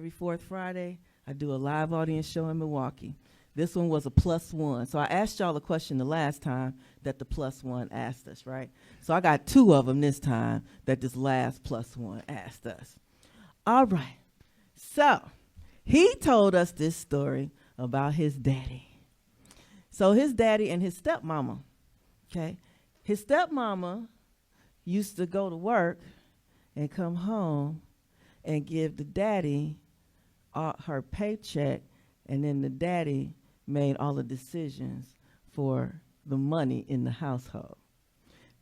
every fourth Friday, I do a live audience show in Milwaukee. This one was a +1. So I asked y'all a question the last time that the +1 asked us, right? So I got 2 of them this time that this last +1 asked us. All right. So he told us this story about his daddy. So his daddy and his stepmama, okay? His stepmama used to go to work and come home and give the daddy her paycheck, and then the daddy made all the decisions for the money in the household.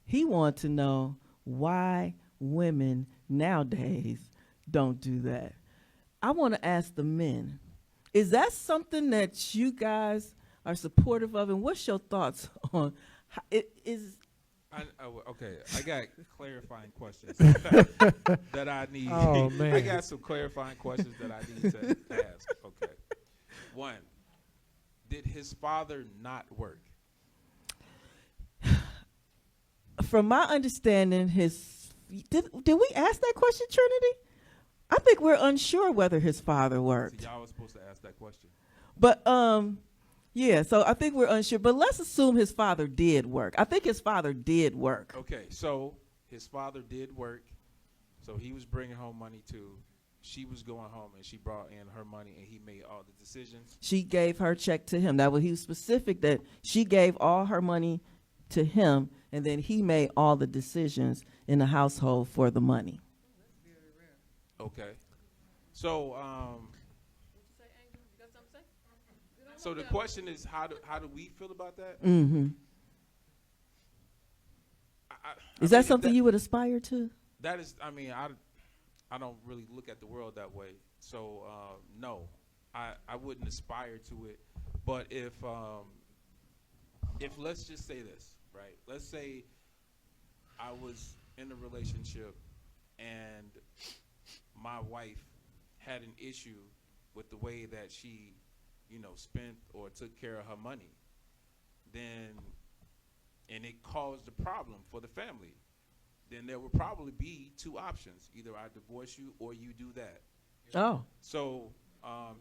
He wanted to know why women nowadays don't do that. I want to ask the men, is that something that you guys are supportive of, and what's your thoughts on how it is? Okay, I got clarifying questions that I need. Oh, man. I got some clarifying questions that I need to ask. Okay. One, did his father not work? From my understanding, did we ask that question, Trinity? I think we're unsure whether his father worked. So y'all was supposed to ask that question. But yeah, so I think we're unsure. But let's assume his father did work. I think his father did work. Okay, so his father did work. So he was bringing home money too. She was going home and she brought in her money and he made all the decisions. She gave her check to him. He was specific that she gave all her money to him, and then he made all the decisions in the household for the money. Okay. So so the question is, how do we feel about that? Mm-hmm. Is that something you would aspire to? That is, I mean, I don't really look at the world that way. So no, I wouldn't aspire to it. But if let's just say this, right? Let's say I was in a relationship and my wife had an issue with the way that she, spent or took care of her money, and it caused a problem for the family, then there would probably be 2 options. Either I divorce you or you do that. Oh. So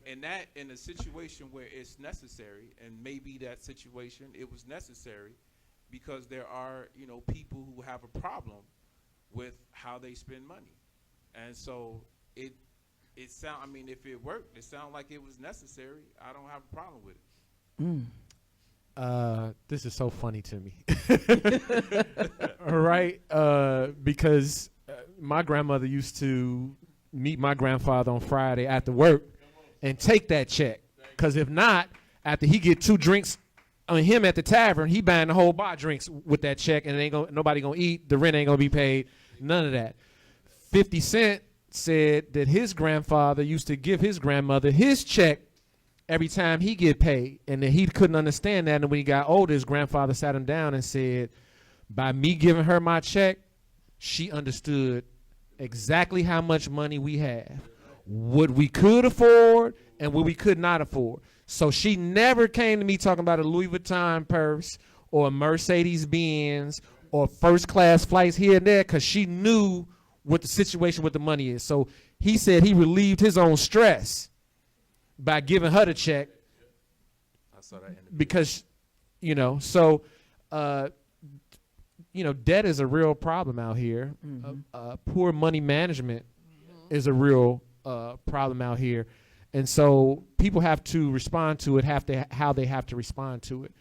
in a situation where it's necessary, and maybe that situation, it was necessary because there are, people who have a problem with how they spend money. And so if it worked, it sounded like it was necessary. I don't have a problem with it. This is so funny to me. All right. Because my grandmother used to meet my grandfather on Friday after work and take that check. Because if not, after he get 2 drinks on him at the tavern, he buying the whole bar of drinks with that check, and nobody gonna eat. The rent ain't gonna be paid. None of that. 50 Cent said that his grandfather used to give his grandmother his check every time he get paid, and that he couldn't understand that. And when he got older, his grandfather sat him down and said, by me giving her my check, she understood exactly how much money we have, what we could afford and what we could not afford. So she never came to me talking about a Louis Vuitton purse or a Mercedes Benz or first class flights here and there, because she knew what the situation with the money is. So he said he relieved his own stress by giving her the check. I saw that because, debt is a real problem out here. Mm-hmm. Poor money management is a real problem out here. And so people have to respond to it, how they have to respond to it.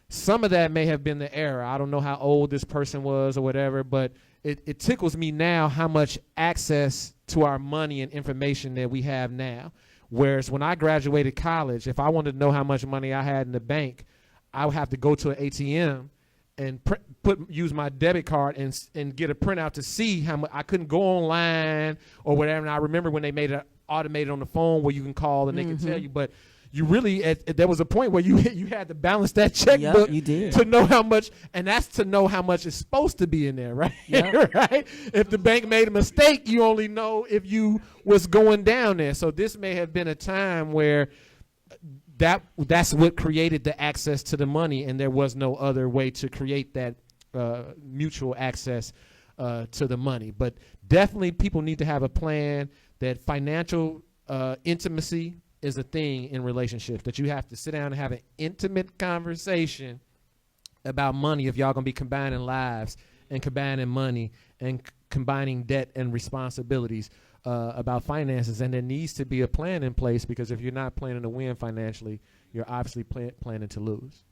Some of that may have been the error. I don't know how old this person was or whatever, but it tickles me now how much access to our money and information that we have now. Whereas when I graduated college, if I wanted to know how much money I had in the bank, I would have to go to an ATM and use my debit card and get a printout to see how much. I couldn't go online or whatever. And I remember when they made it automated on the phone where you can call and they can tell you, but you really, there was a point where you had to balance that checkbook to know how much, and that's to know how much is supposed to be in there, right? Yep. Right? If the bank made a mistake, you only know if you was going down there. So this may have been a time where that's what created the access to the money, and there was no other way to create that mutual access to the money. But definitely people need to have a plan that financial intimacy is a thing in relationships, that you have to sit down and have an intimate conversation about money if y'all gonna be combining lives and combining money and combining debt and responsibilities, about finances. And there needs to be a plan in place, because if you're not planning to win financially, you're obviously planning to lose.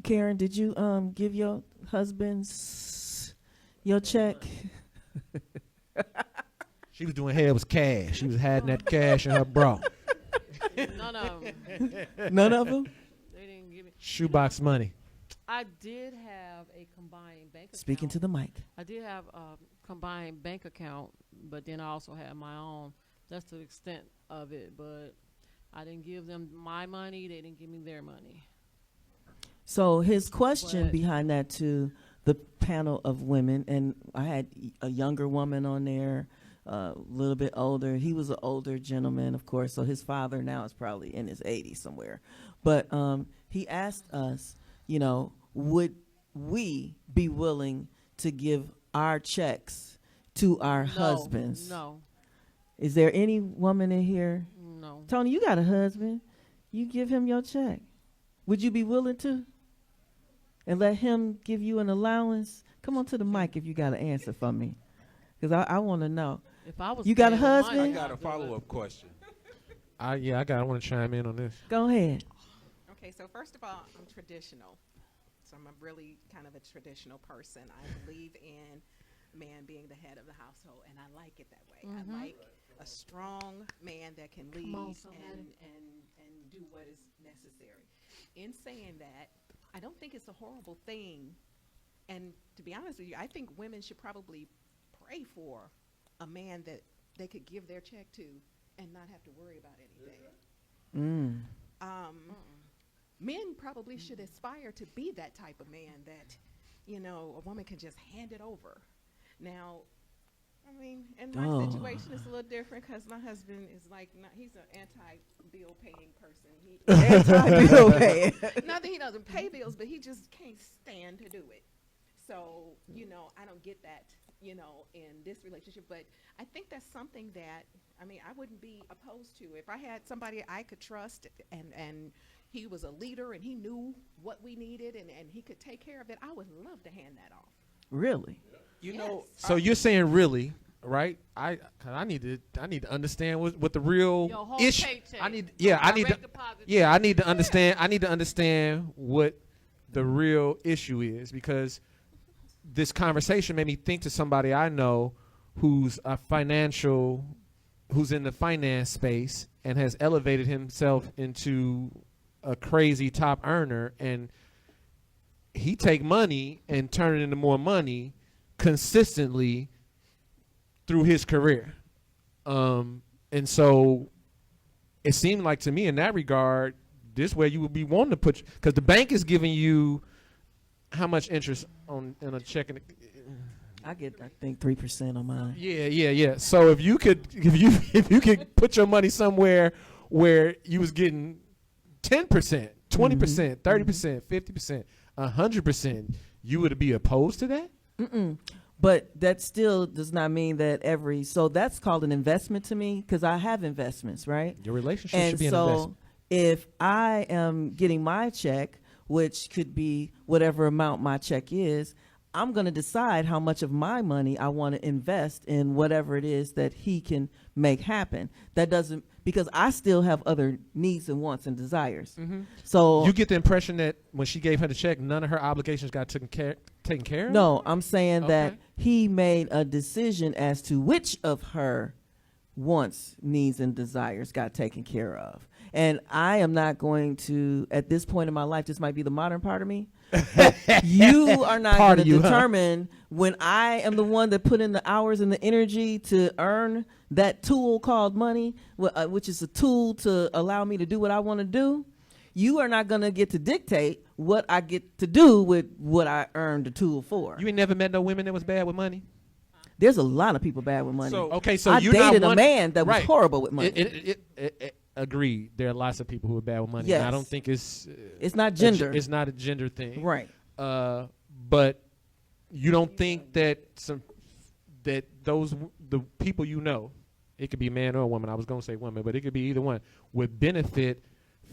Karen, did you give your husband's your check? She was doing hair with cash. She was hiding that cash in her bra. None of them. None of them? They didn't give me. Shoebox money. I did have a combined bank account. Speaking to the mic. I did have a combined bank account, but then I also had my own. That's the extent of it. But I didn't give them my money. They didn't give me their money. So his question But- behind that to the panel of women, and I had a younger woman on there, a little bit older. He was an older gentleman, of course, so his father now is probably in his 80s somewhere. But he asked us, you know, would we be willing to give our checks to our husbands? No. Is there any woman in here? No. Tony, you got a husband. You give him your check. Would you be willing to? And let him give you an allowance? Come on to the mic if you got an answer for me. Because I want to know. If I was You got a paying my husband? I money, got a I'd do follow-up question. I want to chime in on this. Go ahead. Okay, so first of all, I'm traditional. So I'm a really kind of a traditional person. I believe in man being the head of the household, and I like it that way. I like a strong man that can lead on, and, somebody. and do what is necessary. In saying that, I don't think it's a horrible thing. And to be honest with you, I think women should probably pray for a man that they could give their check to and not have to worry about anything. Men probably should aspire to be that type of man that, you know, a woman can just hand it over. Now, I mean, in my situation, it's a little different because my husband is like, he's an anti-bill paying person. Anti-bill paying. Not that he doesn't pay bills, but he just can't stand to do it. So, you know, I don't get that, you know, in this relationship. But I think that's something that, I mean, I wouldn't be opposed to. If I had somebody I could trust and he was a leader and he knew what we needed and he could take care of it, I would love to hand that off. Really? You Yes. know, So you're saying really, right? Cause I need to understand what the real Your whole issue. paycheck. I need to Deposit. I need to understand. I need to understand what the real issue is, because this conversation made me think to somebody I know who's who's in the finance space and has elevated himself into a crazy top earner, and he take money and turn it into more money consistently through his career. And so it seemed like to me in that regard, this way you would be wanting to put, because the bank is giving you how much interest in a checking? I get, I think, 3% on mine. Yeah. So if you could put your money somewhere where you was getting 10%, 20%, 30%, 50%, 100%, you would be opposed to that? But that still does not mean that so that's called an investment to me, because I have investments, right? Your relationship And should be an so investment. if I am getting my check, which could be whatever amount my check is, I'm going to decide how much of my money I want to invest in whatever it is that he can make happen. That doesn't, because I still have other needs and wants and desires. So You get the impression that when she gave her the check, none of her obligations got taken care of? no, I'm saying that Okay. he made a decision as to which of her wants, needs, and desires got taken care of. And I am not going to, at this point in my life, this might be the modern part of me, but you are not Part going of to you, huh? determine when I am the one that put in the hours and the energy to earn that tool called money, which is a tool to allow me to do what I want to do. You are not going to get to dictate what I get to do with what I earned the tool for. You ain't never met no women that was bad with money? There's a lot of people bad with money. So- Okay, so I you're not dated a one, man that was right. horrible with money. Agreed. There are lots of people who are bad with money. Yes. And I don't think it's It's not gender. It's not a gender thing. Right. But you don't think that the people you know it could be man or woman. I was going to say woman, but it could be either one, would benefit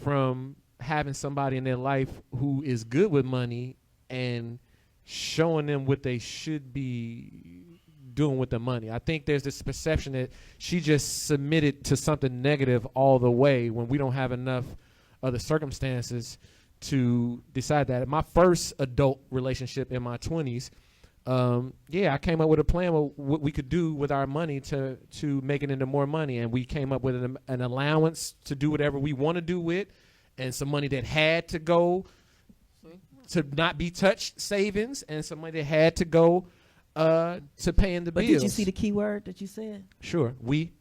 from having somebody in their life who is good with money and showing them what they should be doing with the money. I think there's this perception that she just submitted to something negative all the way when we don't have enough other circumstances to decide that. My first adult relationship in my 20s, I came up with a plan of what we could do with our money to make it into more money. And we came up with an allowance to do whatever we want to do with, and some money that had to go to not be touched savings, and some money that had to go to paying the But bills. did you see the key word that you said? Sure, we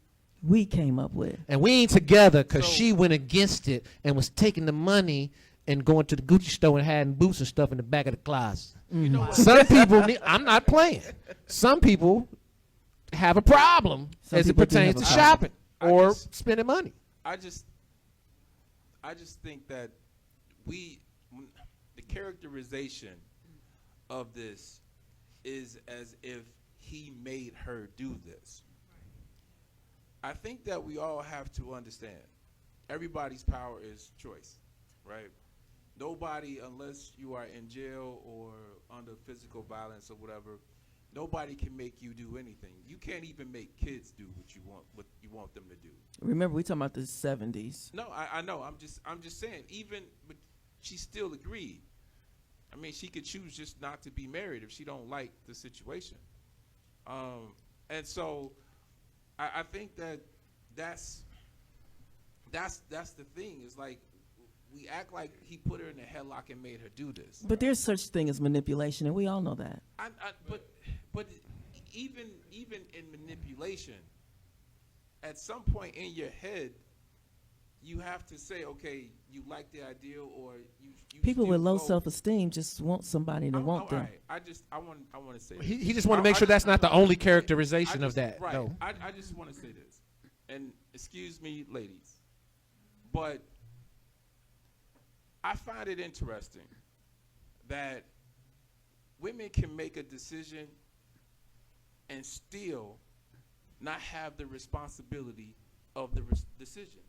came up with. And we ain't together because So- she went against it and was taking the money and going to the Gucci store and hiding boots and stuff in the back of the closet. You know what? Some people I'm not playing. Some people have a problem Some as it people do pertains have to a problem. shopping I or just- spending money. I just think that the characterization of this is as if he made her do this. I think that we all have to understand everybody's power is choice, right? Nobody, unless you are in jail or under physical violence or whatever, nobody can make you do anything. You can't even make kids do what you want them to do. Remember, we talking about the 70s. No, I know. I'm just saying. But she still agreed. I mean, she could choose just not to be married if she don't like the situation. And so, I think that's the thing. Is like we act like he put her in a headlock and made her do this. But there's such thing as manipulation, and we all know that. But even in manipulation, at some point in your head, you have to say, okay, you like the idea, or you People still with low go- self-esteem just want somebody to want all them. right. I want to say this. He just want to make sure that's not the only characterization of that. Right. No. I just want to say this, and excuse me, ladies, but I find it interesting that women can make a decision and still not have the responsibility of the decision.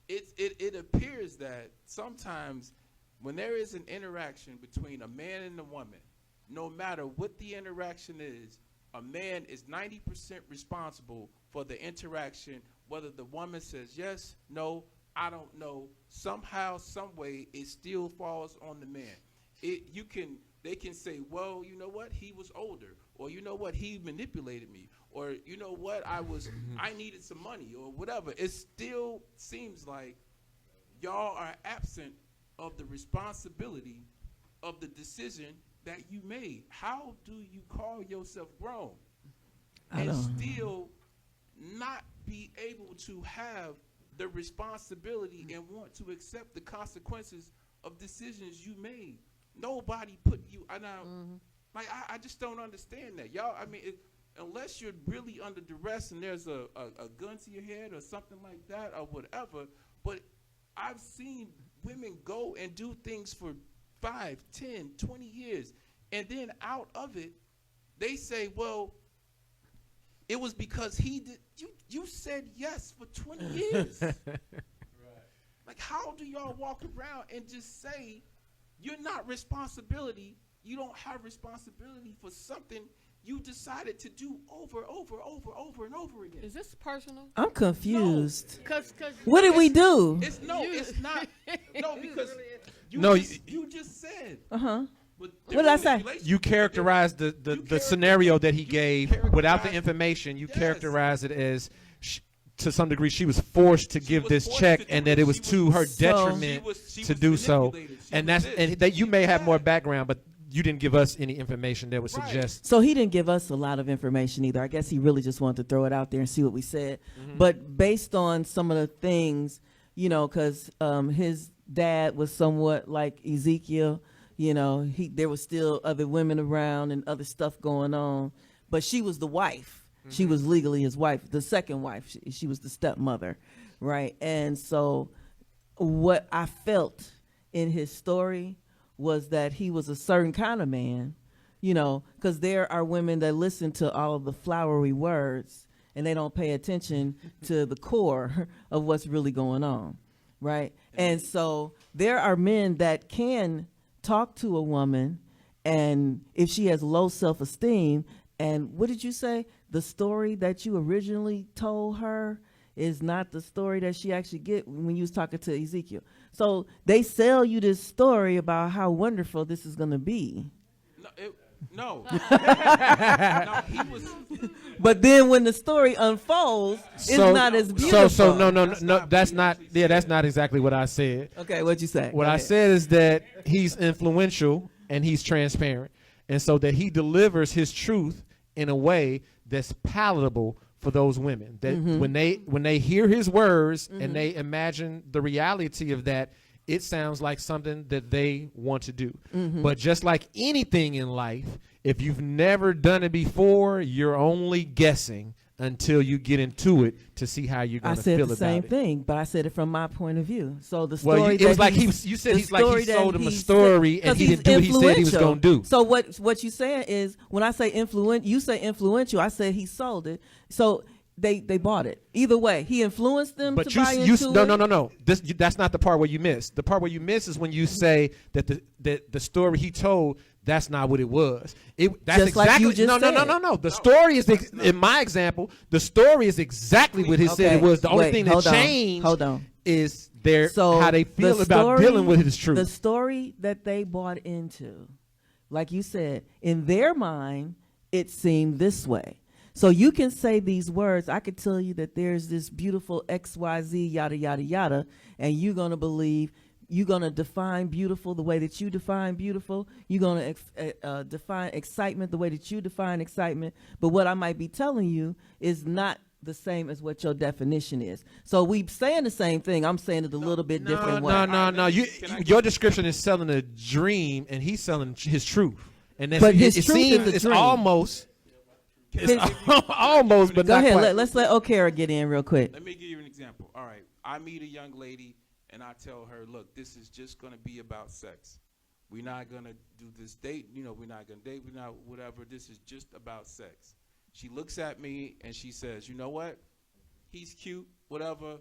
It appears that sometimes when there is an interaction between a man and a woman, no matter what the interaction is, a man is 90% responsible for the interaction, whether the woman says yes, no, I don't know. Somehow, some way, it still falls on the man. They can say, well, you know what, he was older, or you know what, he manipulated me, or you know what, I needed some money, or whatever. It still seems like y'all are absent of the responsibility of the decision that you made. How do you call yourself grown I and don't- still not be able to have the responsibility and want to accept the consequences of decisions you made? Nobody put you. I just don't understand that, y'all. I mean, unless you're really under duress and there's a gun to your head or something like that or whatever. But I've seen women go and do things for 5, 10, 20 years, and then out of it, they say, well, it was because he did. You said yes for 20 years. Like, how do y'all walk around and just say you're not responsibility? You don't have responsibility for something you decided to do over and over again. Is this personal? I'm confused. Cause What did we do? It's not. No, because You just said. Uh-huh. But What did I say? manipulation- You characterized the scenario that he gave without the characterized- information. You Yes. characterized it as, to some degree, she was forced to give was this forced check, to do and it. that it was She to was- her So- detriment She to was do so. manipulated. She And was that's this. and that you may have more that. background, but you didn't give us any information that would Right. suggest. So he didn't give us a lot of information either. I guess he really just wanted to throw it out there and see what we said. But based on some of the things, because his dad was somewhat like Ezekiel, there was still other women around and other stuff going on. But she was the wife. She was legally his wife, the second wife. She was the stepmother, right? And so what I felt in his story was that he was a certain kind of man, because there are women that listen to all of the flowery words and they don't pay attention to the core of what's really going on, right? And so there are men that can talk to a woman, and if she has low self-esteem, and what did you say? The story that you originally told her is not the story that she actually get when you was talking to Ezekiel. So they sell you this story about how wonderful this is going to be. No, no, he was. But then when the story unfolds, it's not as beautiful. So no, that's not exactly what I said. Okay, what'd you say? What Go I ahead. said is that he's influential and he's transparent, and so that he delivers his truth in a way that's palatable for those women. That when they hear his words and they imagine the reality of that, it sounds like something that they want to do. But just like anything in life, if you've never done it before, you're only guessing until you get into it to see how you're going to feel about it. I said the same thing, but I said it from my point of view. So the story Well, it was like you said he's like he sold him a story and he didn't do what he said he was going to do. So what you saying is, when I say you say influential, I said he sold it. So they bought it. Either way, he influenced them to buy into it. No. That's not the part where you miss. The part where you miss is when you say that the story he told, that's not what it was. That's just exactly like you just said. No. The story is in my example. The story is exactly what he said it was. The only thing that changed is how they feel about dealing with his truth. The story that they bought into, like you said, in their mind, it seemed this way. So you can say these words. I could tell you that there's this beautiful XYZ, yada, yada, yada, and you're going to believe, you're going to define beautiful the way that you define beautiful. You're going to define excitement the way that you define excitement. But what I might be telling you is not the same as what your definition is. So we saying the same thing. I'm saying it a little bit different way. No. Your description is selling a dream, and he's selling his truth. And But his it truth seems is the it's dream. almost, almost, but Go not ahead. quite. Let's let Okara get in real quick. Let me give you an example. All right, I meet a young lady and I tell her, look, this is just going to be about sex. We're not going to do this date. We're not going to date. We're not whatever. This is just about sex. She looks at me and she says, you know what? He's cute, whatever.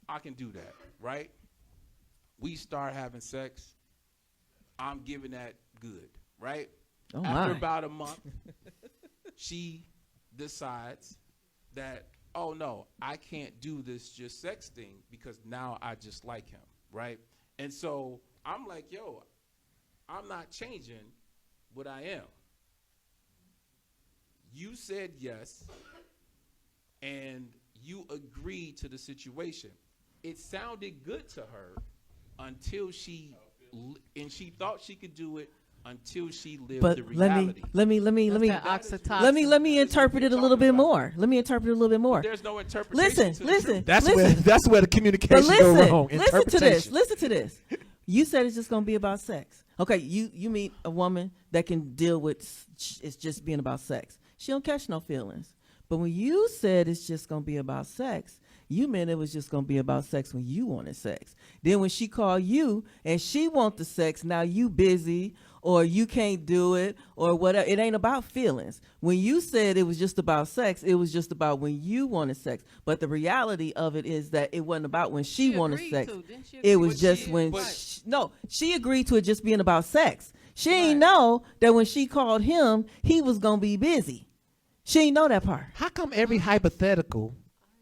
I can do that, right? We start having sex. I'm giving that good, right? Oh, After my. about a month, she decides that, oh, no, I can't do this just sex thing because now I just like him, right? And so I'm like, yo, I'm not changing what I am. You said yes, and you agreed to the situation. It sounded good to her until she thought she could do it until she lived But the reality. let me That's that oxytocin. let me interpret it a little bit more. Let me interpret it a little bit more. There's no interpretation. to the Listen. truth. That's where the But communication goes wrong. listen to this. Interpretation. Listen to this. You said it's just going to be about sex. Okay, you meet a woman that can deal with it's just being about sex. She don't catch no feelings. But when you said it's just going to be about sex, you meant it was just going to be about sex when you wanted sex. Then when she called you and she want the sex, now you busy or you can't do it or whatever. It ain't about feelings. When you said it was just about sex, it was just about when you wanted sex. But the reality of it is that it wasn't about when she wanted agreed sex. to, didn't she It agree? was But just she- when but- she agreed to it just being about sex. She ain't Right. know that when she called him, he was going to be busy. She ain't know that part. How come every hypothetical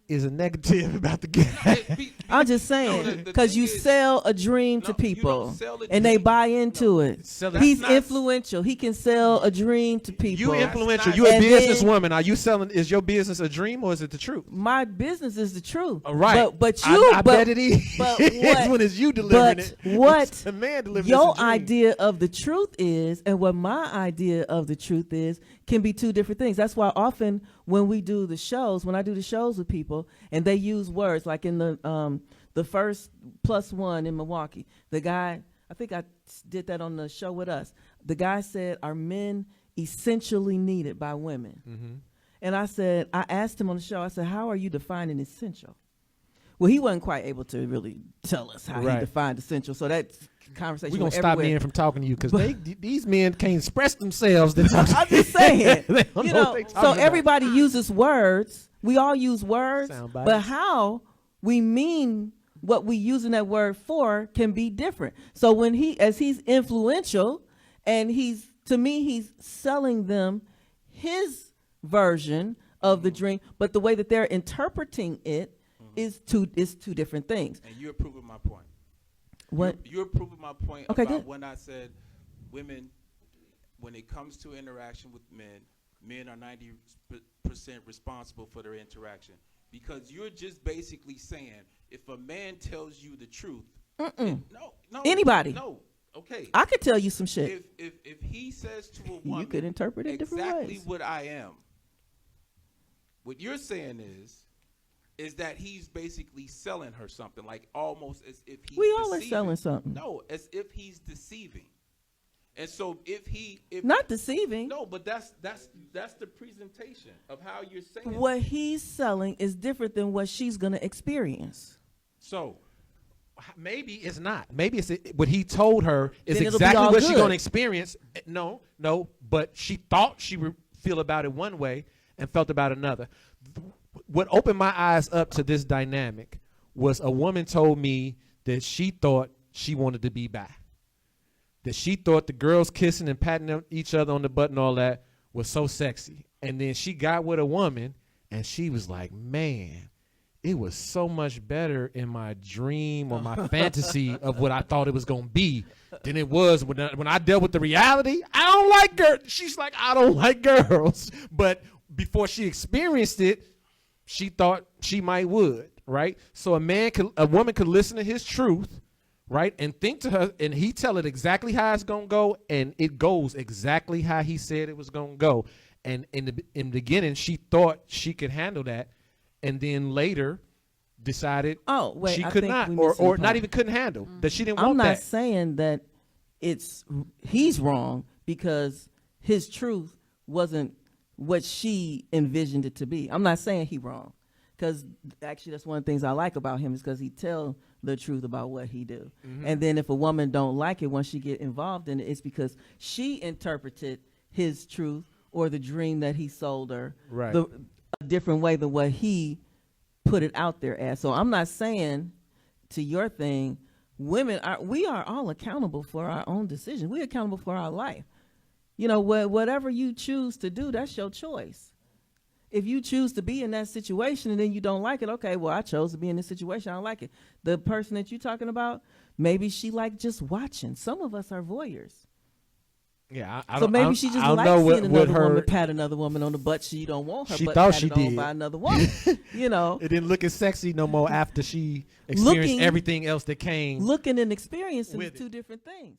is a negative about the guy? I'm just saying, the because thing you is- sell a dream to No, you don't people, sell a and they dream. buy into No. it. Sell He's not- influential. He can sell a dream to people. You influential. not- You a And then- businesswoman. Are you selling? Is your business a dream or is it the truth? My business is the truth. Right. But you, I bet it is. but It's when it's you delivering but it. what It's the man delivering your it's a dream. idea of the truth is, and what my idea of the truth is, can be two different things. That's why often when we do the shows, when I do the shows with people, and they use words like in the first +1 in Milwaukee, the guy, I think I did that on the show with us. The guy said, "Are men essentially needed by women?" Mm-hmm. And I asked him on the show, I said, "How are you defining essential?" Well, he wasn't quite able to really tell us how he Right. defined essential, so that conversation. We're going with to stop everywhere. men from talking to you because these men can't express themselves. They talk I'm just saying. They don't You know know, what they talking so about. everybody uses words. We all use words, Sound but bites. how we mean what we using that word for can be different. So when he's influential, and he's selling them his version of the dream, but the way that they're interpreting it is two different things. And you're proving my point. What? You're proving my point Okay, about good. when I said women, when it comes to interaction with men are 90% responsible for their interaction. Because you're just basically saying if a man tells you the truth, no, Anybody. no, okay. I could tell you some shit. If he says to a woman, You could interpret it different exactly ways. what I am. What you're saying is that he's basically selling her something, like almost as if he's We all are deceiving. selling something. No, as if he's deceiving. And so if Not deceiving. no, but that's the presentation of how you're saying. What he's selling is different than what she's gonna experience. So Maybe it's not. Maybe it's what he told her is Then it'll be exactly all what she's good. going to experience. No, but she thought she would feel about it one way and felt about another. What opened my eyes up to this dynamic was a woman told me that she thought she wanted to be bi. That she thought the girls kissing and patting each other on the butt and all that was so sexy. And then she got with a woman and she was like, man, it was so much better in my dream or my fantasy of what I thought it was going to be than it was when I dealt with the reality. I don't like girls. She's like, I don't like girls. But before she experienced it, she thought she might would, right? So a woman could listen to his truth, right, and think to her, and he tell it exactly how it's going to go, and it goes exactly how he said it was going to go. And in the beginning, she thought she could handle that, and then later decided she could not, or not even couldn't handle, that she didn't I'm want not that. saying that he's wrong because his truth wasn't what she envisioned it to be. I'm not saying he wrong, because actually that's one of the things I like about him is because he tell the truth about what he do. And then if a woman don't like it once she get involved in it, it's because she interpreted his truth or the dream that he sold her Right. a different way than what he put it out there as. So I'm not saying, to your thing, we are all accountable for our own decisions. We're accountable for our life. You know, whatever you choose to do, that's your choice. If you choose to be in that situation and then you don't like it, okay, well, I chose to be in this situation. I don't like it. The person that you're talking about, maybe she like just watching. Some of us are voyeurs. Yeah, So maybe she just likes seeing another woman pat another woman on the butt. She don't want her She butt thought patted she on did. by another woman. You know, It didn't look as sexy no more after she experienced Looking- everything else that came. looking and experiencing With is it. two different things.